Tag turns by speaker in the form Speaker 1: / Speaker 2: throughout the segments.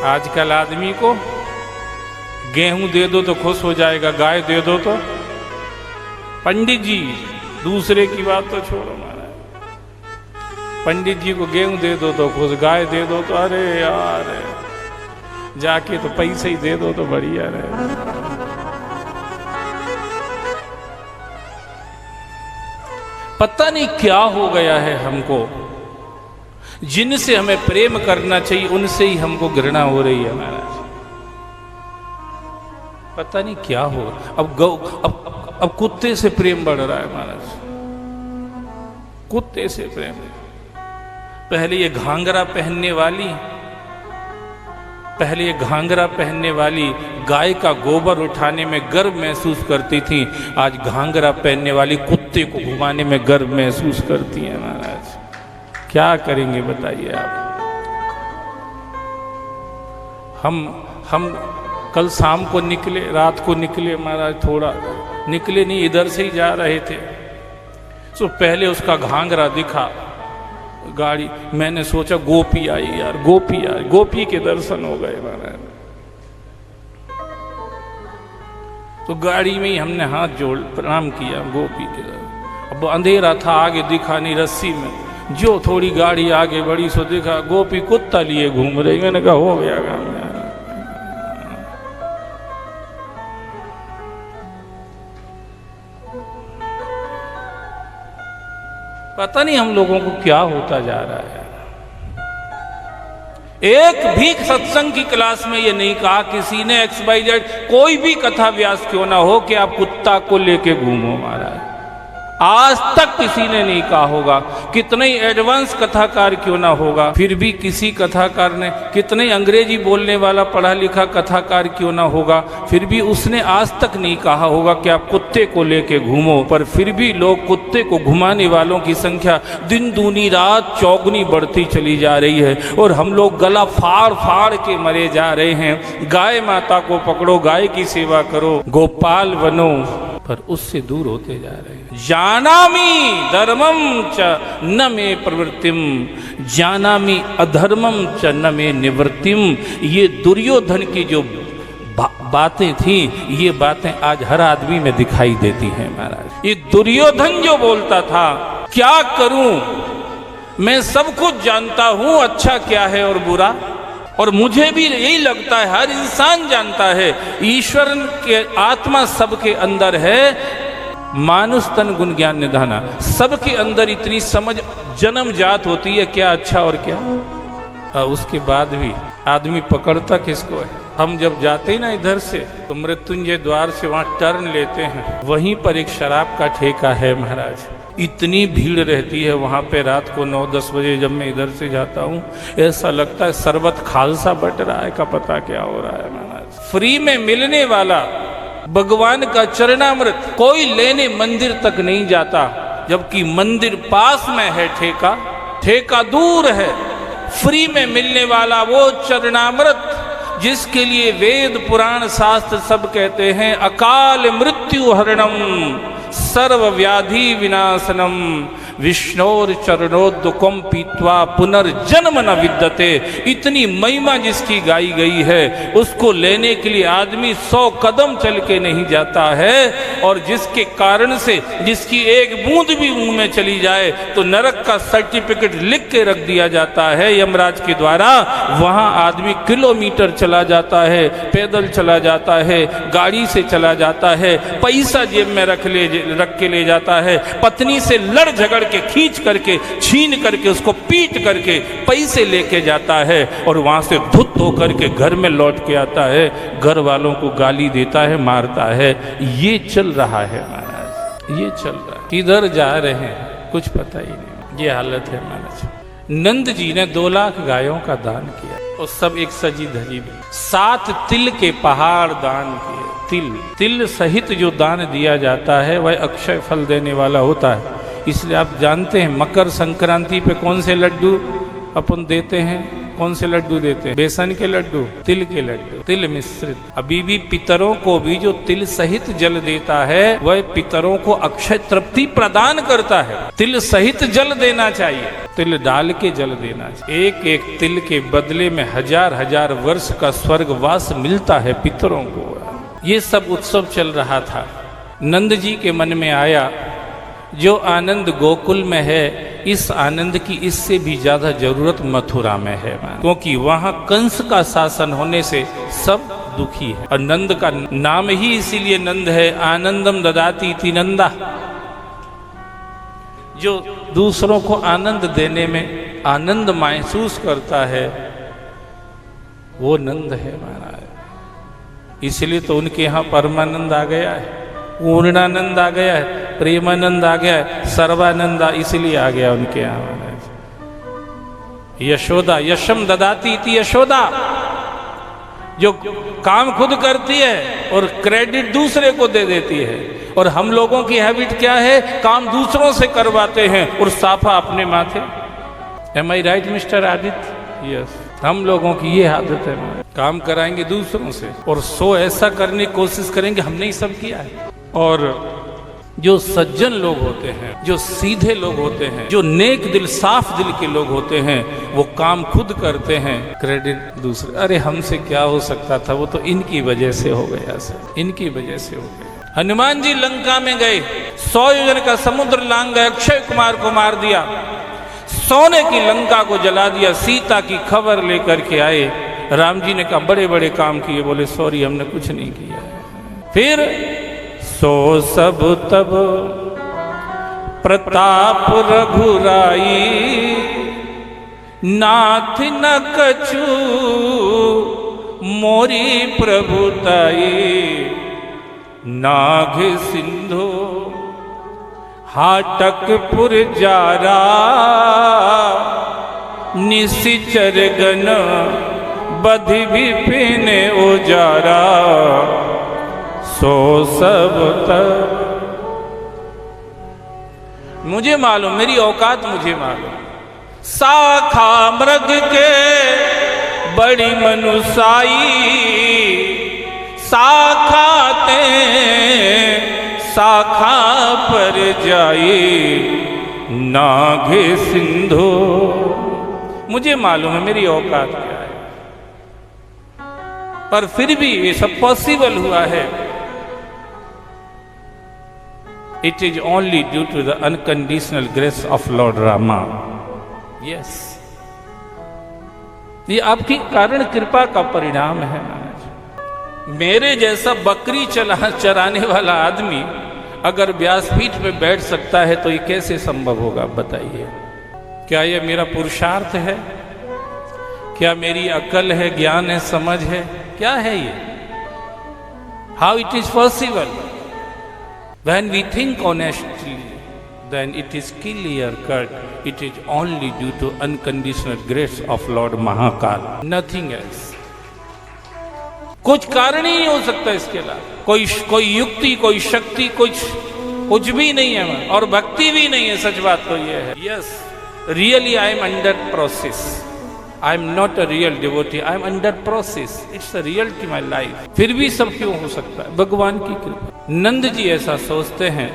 Speaker 1: आजकल आदमी को गेहूं दे दो तो खुश हो जाएगा, गाय दे दो तो। पंडित जी, दूसरे की बात तो छोड़ो महाराज, पंडित जी को गेहूं दे दो तो खुश, गाय दे दो तो अरे यार जाके तो पैसे ही दे दो तो बढ़िया रहे। पता नहीं क्या हो गया है हमको, जिनसे हमें प्रेम करना चाहिए उनसे ही हमको घृणा हो रही है महाराज। पता नहीं क्या होगा। अब कुत्ते से प्रेम बढ़ रहा है महाराज, कुत्ते से प्रेम। पहले ये घाघरा पहनने वाली गाय का गोबर उठाने में गर्व महसूस करती थी, आज घाघरा पहनने वाली कुत्ते को घुमाने में गर्व महसूस करती है महाराज। क्या करेंगे बताइए आप। हम कल शाम को निकले, रात को निकले महाराज, थोड़ा निकले नहीं, इधर से ही जा रहे थे। तो पहले उसका घाघरा दिखा गाड़ी, मैंने सोचा गोपी आई यार, गोपी आई, गोपी के दर्शन हो गए महाराज। तो गाड़ी में ही हमने हाथ जोड़ प्रणाम किया गोपी के दर्शन। अब अंधेरा था, आगे दिखा नहीं, रस्सी में जो थोड़ी गाड़ी आगे बढ़ी सो देखा गोपी कुत्ता लिए घूम रही। मैंने कहा हो गया काम यार। पता नहीं हम लोगों को क्या होता जा रहा है। एक भी सत्संग की क्लास में ये नहीं कहा किसी ने, XYZ कोई भी कथा व्यास क्यों ना हो, कि आप कुत्ता को लेके घूमो महाराज। आज तक किसी ने नहीं कहा होगा। कितने एडवांस कथाकार क्यों ना होगा, फिर भी किसी कथाकार ने, कितने अंग्रेजी बोलने वाला पढ़ा लिखा कथाकार क्यों ना होगा, फिर भी उसने आज तक नहीं कहा होगा कि आप कुत्ते को लेके घूमो। पर फिर भी लोग कुत्ते को घुमाने वालों की संख्या दिन दूनी रात चौगुनी बढ़ती चली जा रही है, और हम लोग गला फाड़ फाड़ के मरे जा रहे हैं। गाय माता को पकड़ो, गाय की सेवा करो, गोपाल बनो, पर उससे दूर होते जा रहे हैं। जानामि धर्मम च न मे प्रवृत्तिम, जानामि अधर्मम च न मे निवृत्तिम। ये दुर्योधन की जो बातें थी, ये बातें आज हर आदमी में दिखाई देती हैं महाराज। ये दुर्योधन जो बोलता था, क्या करूं मैं सब कुछ जानता हूं, अच्छा क्या है और बुरा, और मुझे भी यही लगता है, हर इंसान जानता है ईश्वर के आत्मा सबके अंदर है, मानुष तन गुण ज्ञान निधाना, सबके अंदर इतनी समझ जन्म जात होती है क्या अच्छा और क्या। उसके बाद भी आदमी पकड़ता किसको है। हम जब जाते ही ना इधर से, तो मृत्युंजय द्वार से वहां टर्न लेते हैं, वहीं पर एक शराब का ठेका है महाराज। इतनी भीड़ रहती है वहाँ पे रात को 9-10 बजे जब मैं इधर से जाता हूँ, ऐसा लगता है सरबत खालसा बट रहा है, का पता क्या हो रहा है महाराज। फ्री में मिलने वाला भगवान का चरणामृत कोई लेने मंदिर तक नहीं जाता, जबकि मंदिर पास में है, ठेका दूर है। फ्री में मिलने वाला वो चरणामृत जिसके लिए वेद पुराण शास्त्र सब कहते हैं अकाल मृत्यु हरणम सर्व व्याधि विनाशनम विष्णोर चरणोद्दुकम पीत्वा पुनर्जन्म न विद्यते। इतनी महिमा जिसकी गाई गई है, उसको लेने के लिए आदमी 100 कदम चल के नहीं जाता है, और जिसके कारण से जिसकी एक बूंद भी मुंह में चली जाए तो नरक का सर्टिफिकेट लिख के रख दिया जाता है यमराज के द्वारा। वहां आदमी किलोमीटर चला जाता है, पैदल चला जाता है, गाड़ी से चला जाता है, पैसा जेब में रख के ले जाता है, पत्नी से लड़ झगड़ के खींच करके छीन करके उसको पीट करके पैसे लेके जाता है, और वहां से धुत होकर के घर में लौट के आता है, घर वालों को गाली देता है, मारता है। ये चल रहा है महाराज, ये चल रहा है। किधर जा रहे हैं कुछ पता ही नहीं, ये हालत है महाराज। नंद जी ने 2 लाख गायों का दान किया, और सब एक सजी धजी में 7 तिल के पहाड़ दान किए। तिल सहित जो दान दिया जाता है वह अक्षय फल देने वाला होता है। इसलिए आप जानते हैं मकर संक्रांति पे कौन से लड्डू अपन देते हैं, कौन से लड्डू देते हैं? बेसन के लड्डू, तिल के लड्डू, तिल मिश्रित। अभी भी पितरों को भी जो तिल सहित जल देता है वह पितरों को अक्षय तृप्ति प्रदान करता है। तिल सहित जल देना चाहिए, तिल डाल के जल देना चाहिए। एक एक तिल के बदले में हजार हजार वर्ष का स्वर्गवास मिलता है पितरों को। ये सब उत्सव चल रहा था। नंद जी के मन में आया जो आनंद गोकुल में है, इस आनंद की इससे भी ज्यादा जरूरत मथुरा में है, क्योंकि वहां कंस का शासन होने से सब दुखी है। और नंद का नाम ही इसीलिए नंद है, आनंदम ददाति इति नंदा, जो दूसरों को आनंद देने में आनंद महसूस करता है वो नंद है महाराज। इसलिए तो उनके यहाँ परमानंद आ गया है, पूर्णानंद आ गया है, प्रेमानंद आ गया है, सर्वानंद इसलिए आ गया उनके यहाँ महाराज। यशोदा, यशम ददाती इति यशोदा, जो काम खुद करती है और क्रेडिट दूसरे को दे देती है। और हम लोगों की हैबिट क्या है? काम दूसरों से करवाते हैं और साफा अपने माथे। एम आई राइट मिस्टर आदित्य? यस, हम लोगों की ये आदत है, काम कराएंगे दूसरों से और ऐसा करने की कोशिश करेंगे हमने ही सब किया है। और जो सज्जन लोग होते हैं, जो सीधे लोग होते हैं, जो नेक दिल साफ दिल के लोग होते हैं, वो काम खुद करते हैं, क्रेडिट दूसरे। अरे हमसे क्या हो सकता था, वो तो इनकी वजह से हो गया सर, इनकी वजह से हो गया। हनुमान जी लंका में गए, 100 योजन का समुद्र लांग गए, अक्षय कुमार को मार दिया, सोने की लंका को जला दिया, सीता की खबर लेकर के आए। राम जी ने कहा बड़े बड़े काम किए, बोले सॉरी हमने कुछ नहीं किया। फिर सो सब तब प्रताप रघुराई, नाथ न कछु मोरी प्रभुताई, नाग सिंधु हाटकपुर जारा, निशिचर गण बधि विपिन उजारा, सो सब तब। मुझे मालूम, मेरी औकात मुझे मालूम, शाखा मृग के बड़ी मनुसाई, शाखा ते शाखा पर जाई, नागे सिंधु। मुझे मालूम है मेरी औकात क्या है, पर फिर भी ये सब पॉसिबल हुआ है। It is only due to the unconditional grace of Lord Rama. Yes. ये आपकी कारण कृपा का परिणाम है महाराज। मेरे जैसा बकरी चराने वाला आदमी अगर व्यासपीठ में बैठ सकता है तो ये कैसे संभव होगा बताइए? क्या ये मेरा पुरुषार्थ है? क्या मेरी अकल है, ज्ञान है, समझ है? क्या है ये? How it is possible? When we think honestly, then it is clear cut. It is only due to unconditional grace of Lord Mahakal. Nothing else. कुछ कारण ही नहीं हो सकता इसके अलावा। कोई युक्ति, कोई शक्ति, कुछ भी नहीं है और भक्ति भी नहीं है। सच बात तो ये है। Yes, really I am under process. I am not a real devotee. I am under process. It's a reality my life. फिर भी सब क्यों हो सकता है? भगवान की कृपा। नंद जी ऐसा सोचते हैं,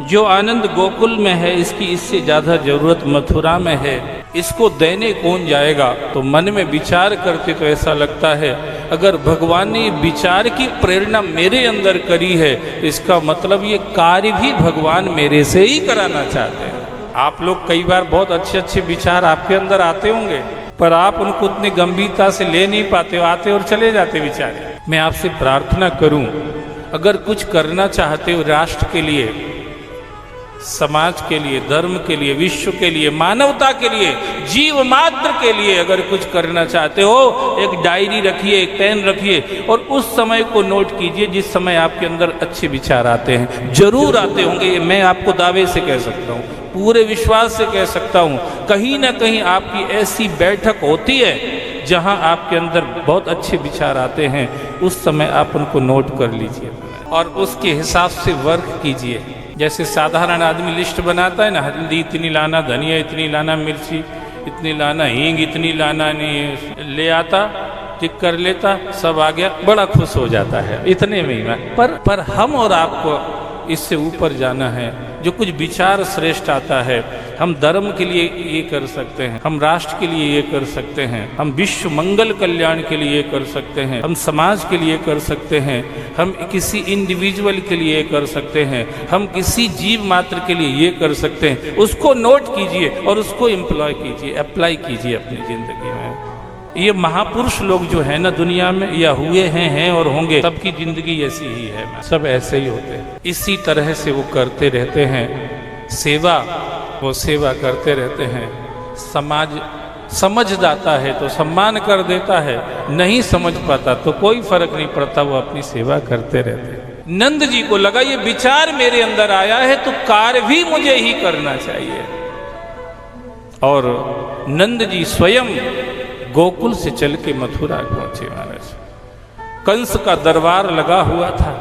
Speaker 1: जो आनंद गोकुल में है इसकी इससे ज्यादा जरूरत मथुरा में है, इसको देने कौन जाएगा? तो मन में विचार करते तो ऐसा लगता है अगर भगवान ने विचार की प्रेरणा मेरे अंदर करी है, इसका मतलब ये कार्य भी भगवान मेरे से ही कराना चाहते हैं। आप लोग कई बार बहुत अच्छे अच्छे विचार आपके अंदर आते होंगे, पर आप उनको उतनी गंभीरता से ले नहीं पाते हो, आते और चले जाते विचार। मैं आपसे प्रार्थना करूं, अगर कुछ करना चाहते हो राष्ट्र के लिए, समाज के लिए, धर्म के लिए, विश्व के लिए, मानवता के लिए, जीव मात्र के लिए अगर कुछ करना चाहते हो, एक डायरी रखिए, एक पेन रखिए और उस समय को नोट कीजिए जिस समय आपके अंदर अच्छे विचार आते हैं। जरूर आते होंगे, ये मैं आपको दावे से कह सकता हूँ, पूरे विश्वास से कह सकता हूँ। कहीं ना कहीं आपकी ऐसी बैठक होती है जहां आपके अंदर बहुत अच्छे विचार आते हैं। उस समय आप उनको नोट कर लीजिए और उसके हिसाब से वर्क कीजिए। जैसे साधारण आदमी लिस्ट बनाता है ना, हल्दी इतनी लाना, धनिया इतनी लाना, मिर्ची इतनी लाना, हींग इतनी लाना नहीं, ले आता, टिक कर लेता, सब आ गया, बड़ा खुश हो जाता है इतने में ही। पर हम और आपको इससे ऊपर जाना है। जो कुछ विचार श्रेष्ठ आता है, हम धर्म के लिए ये कर सकते हैं, हम राष्ट्र के लिए ये कर सकते हैं, हम विश्व मंगल कल्याण के लिए ये कर सकते हैं, हम समाज के लिए कर सकते हैं, हम किसी इंडिविजुअल के लिए कर सकते हैं, हम किसी जीव मात्र के लिए ये कर सकते हैं। उसको नोट कीजिए और उसको एम्प्लॉय कीजिए, अप्लाई कीजिए अपनी जिंदगी में। ये महापुरुष लोग जो है ना दुनिया में, या हुए हैं और होंगे, सबकी जिंदगी ऐसी ही है, सब ऐसे ही होते हैं। इसी तरह से वो करते रहते हैं सेवा, वो सेवा करते रहते हैं। समाज समझ जाता है तो सम्मान कर देता है, नहीं समझ पाता तो कोई फर्क नहीं पड़ता, वो अपनी सेवा करते रहते हैं। नंद जी को लगा ये विचार मेरे अंदर आया है तो कार्य भी मुझे ही करना चाहिए। और नंद जी स्वयं गोकुल से चल के मथुरा पहुंचे महाराज। कंस का दरबार लगा हुआ था।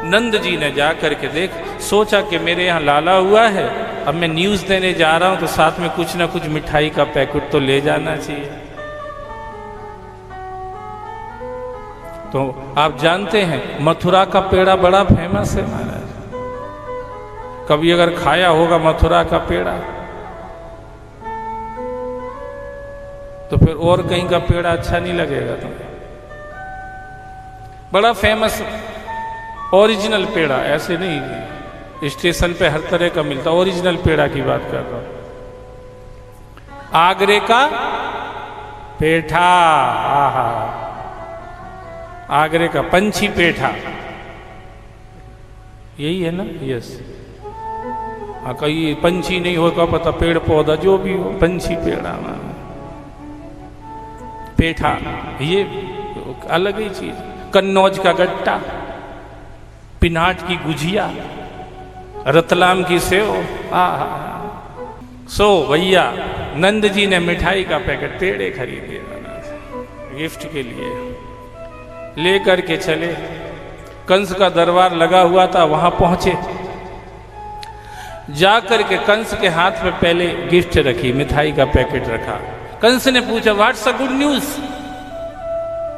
Speaker 1: नंद जी ने जा करके सोचा कि मेरे यहाँ लाला हुआ है, अब मैं न्यूज़ देने जा रहा हूं तो साथ में कुछ ना कुछ मिठाई का पैकेट तो ले जाना चाहिए। तो आप जानते हैं मथुरा का पेड़ा बड़ा फेमस है महाराज। कभी अगर खाया होगा मथुरा का पेड़ा तो फिर और कहीं का पेड़ा अच्छा नहीं लगेगा तुम्हें। बड़ा फेमस ओरिजिनल पेड़ा, ऐसे नहीं स्टेशन पे हर तरह का मिलता, ओरिजिनल पेड़ा की बात कर रहा हूं। आगरे का पेठा, आहा, आगरे का पंछी पेठा, यही है ना? यस। हाँ, कहीं पंछी नहीं होगा पता, पेड़ पौधा जो भी हो, पंछी पेड़ा पेठा, ये अलग ही चीज। कन्नौज का गट्टा, पिनाट की गुजिया, रतलाम की सेव, सो भैया नंद जी ने मिठाई का पैकेट पेड़े खरीदे गिफ्ट के लिए, लेकर के चले। कंस का दरबार लगा हुआ था, वहां पहुंचे। जाकर के कंस के हाथ में पहले गिफ्ट रखी, मिठाई का पैकेट रखा। कंस ने पूछा व्हाट्स अ गुड न्यूज,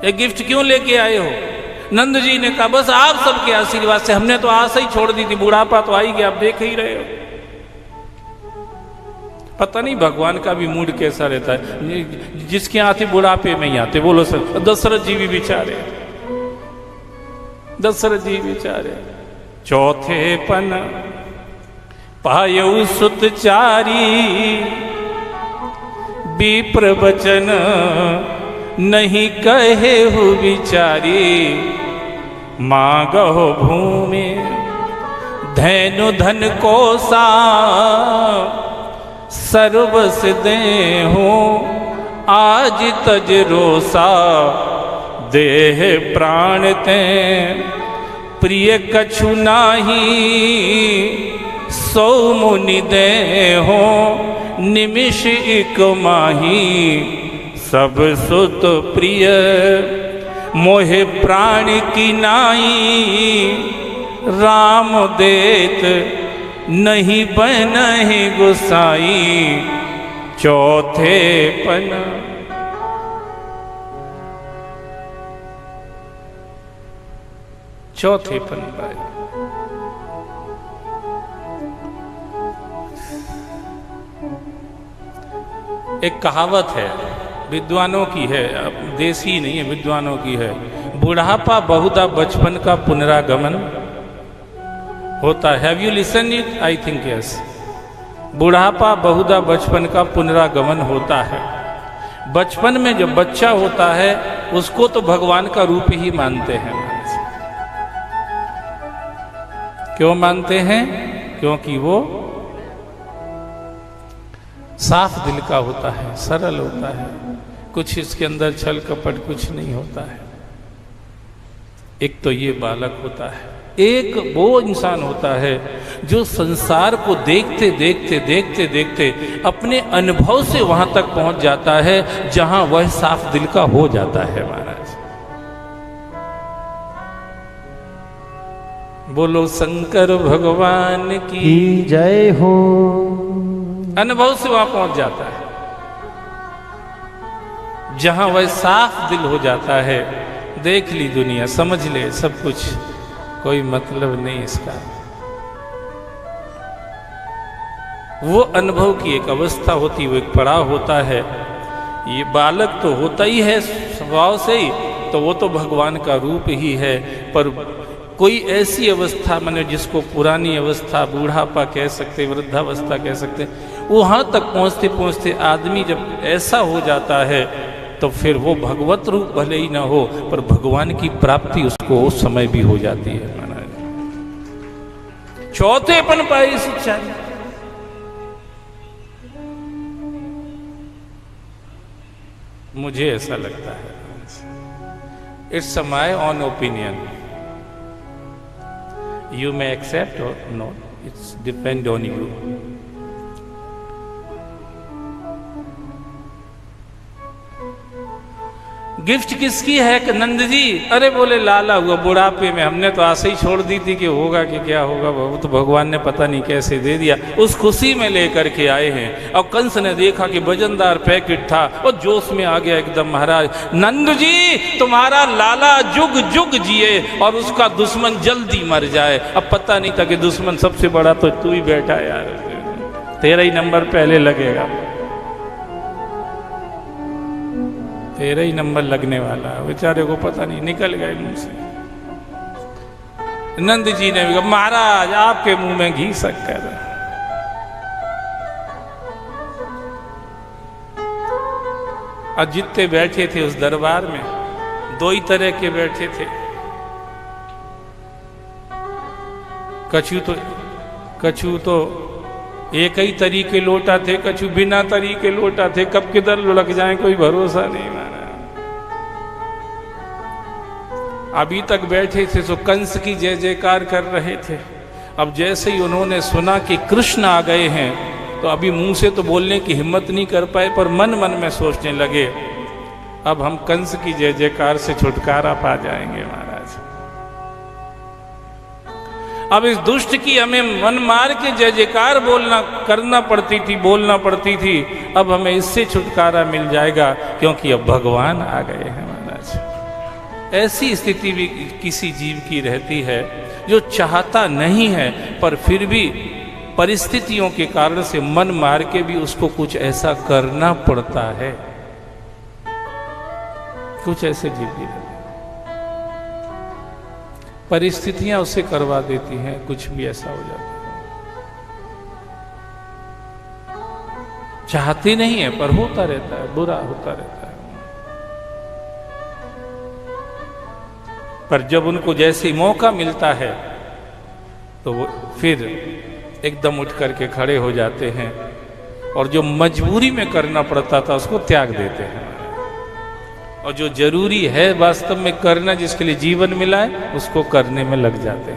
Speaker 1: ये गिफ्ट क्यों लेके आए हो? नंद जी ने कहा बस आप सबके आशीर्वाद से, हमने तो आशा ही छोड़ दी थी, बुढ़ापा तो आई गया, आप देख ही रहे हो। पता नहीं भगवान का भी मूड कैसा रहता है, जिसके आते बुढ़ापे में ही आते। बोलो सर, दशरथ जी भी बेचारे, दशरथ जी बेचारे चौथे पन पायऊ सुत चारी, विप्र वचन नहीं कहे हु विचारी, मांगहो भूमि धैनु धन कोसा, सर्वस देहु आज तज रोसा, देह प्राण ते प्रिय कछु नाही, सौ मुनि देहो निमिष एक माही, सब सुत प्रिय मोहे प्राण की नाई, राम देत नहीं बनहि गुसाई, चौथे पन। चौथे पन भाई, एक कहावत है, विद्वानों की है, देसी नहीं है, विद्वानों की है। बुढ़ापा बहुधा बचपन का पुनरागमन होता है। Have you listen it? I think yes. बुढ़ापा बहुधा बचपन का पुनरागमन होता है। बचपन में जब बच्चा होता है उसको तो भगवान का रूप ही मानते हैं। क्यों मानते हैं? क्योंकि वो साफ दिल का होता है, सरल होता है, कुछ इसके अंदर छल कपट कुछ नहीं होता है। एक तो ये बालक होता है, एक वो इंसान होता है जो संसार को देखते देखते देखते देखते अपने अनुभव से वहां तक पहुंच जाता है जहां वह साफ दिल का हो जाता है। महाराज बोलो शंकर भगवान की
Speaker 2: जय हो।
Speaker 1: अनुभव से वहां पहुंच जाता है। जहां वह साफ दिल हो जाता है, देख ली दुनिया, समझ ले सब कुछ, कोई मतलब नहीं इसका। वो अनुभव की एक अवस्था होती, वो एक पड़ाव होता है। ये बालक तो होता ही है स्वभाव से ही, तो वो तो भगवान का रूप ही है। पर कोई ऐसी अवस्था माने जिसको पुरानी अवस्था, बूढ़ापा कह सकते, वृद्धावस्था कह सकते, वहां तक पहुंचते पहुंचते आदमी जब ऐसा हो जाता है तो फिर वो भगवत रूप भले ही ना हो, पर भगवान की प्राप्ति उसको उस समय भी हो जाती है महाराज। चौथेपन पाई शिक्षा, मुझे ऐसा लगता है। It's my own opinion, you may accept or not, it's depend on you. Gift किसकी है कि नंद जी? अरे बोले लाला हुआ बुढ़ापे में, हमने तो आशा ही छोड़ दी थी कि होगा कि क्या होगा, वो तो भगवान ने पता नहीं कैसे दे दिया। उस खुशी में लेकर के आए हैं। और कंस ने देखा कि वजनदार पैकेट था और जोश में आ गया एकदम, महाराज नंद जी तुम्हारा लाला जुग जुग जिए और उसका दुश्मन जल्दी मर जाए। अब पता नहीं था कि दुश्मन सबसे बड़ा तो तू ही बैठा यार, तेरा ही नंबर पहले लगेगा, तेरा ही नंबर लगने वाला। बेचारे को पता नहीं, निकल गए मुंह से। नंद जी ने भी कहा महाराज आपके मुंह में घी शक्कर। और जितने बैठे थे उस दरबार में, दो ही तरह के बैठे थे। कछु तो एक ही तरीके लोटा थे, कछु बिना तरीके लोटा थे। कब किधर लुढ़क जाए कोई भरोसा नहीं माना। अभी तक बैठे थे तो कंस की जय जयकार कर रहे थे। अब जैसे ही उन्होंने सुना कि कृष्ण आ गए हैं तो अभी मुंह से तो बोलने की हिम्मत नहीं कर पाए, पर मन मन में सोचने लगे अब हम कंस की जय जयकार से छुटकारा पा जाएंगे महाराज। अब इस दुष्ट की हमें मन मार के जय जयकार करना पड़ती थी, बोलना पड़ती थी। अब हमें इससे छुटकारा मिल जाएगा क्योंकि अब भगवान आ गए हैं महाराज। ऐसी स्थिति भी किसी जीव की रहती है जो चाहता नहीं है, पर फिर भी परिस्थितियों के कारण से मन मार के भी उसको कुछ ऐसा करना पड़ता है। कुछ ऐसे जीव भी रहते, परिस्थितियां उसे करवा देती हैं, कुछ भी ऐसा हो जाता है। चाहते नहीं है पर होता रहता है, बुरा होता रहता है। पर जब उनको जैसे मौका मिलता है तो वो फिर एकदम उठ करके खड़े हो जाते हैं और जो मजबूरी में करना पड़ता था उसको त्याग देते हैं, और जो जरूरी है वास्तव में करना, जिसके लिए जीवन मिला है, उसको करने में लग जाते हैं।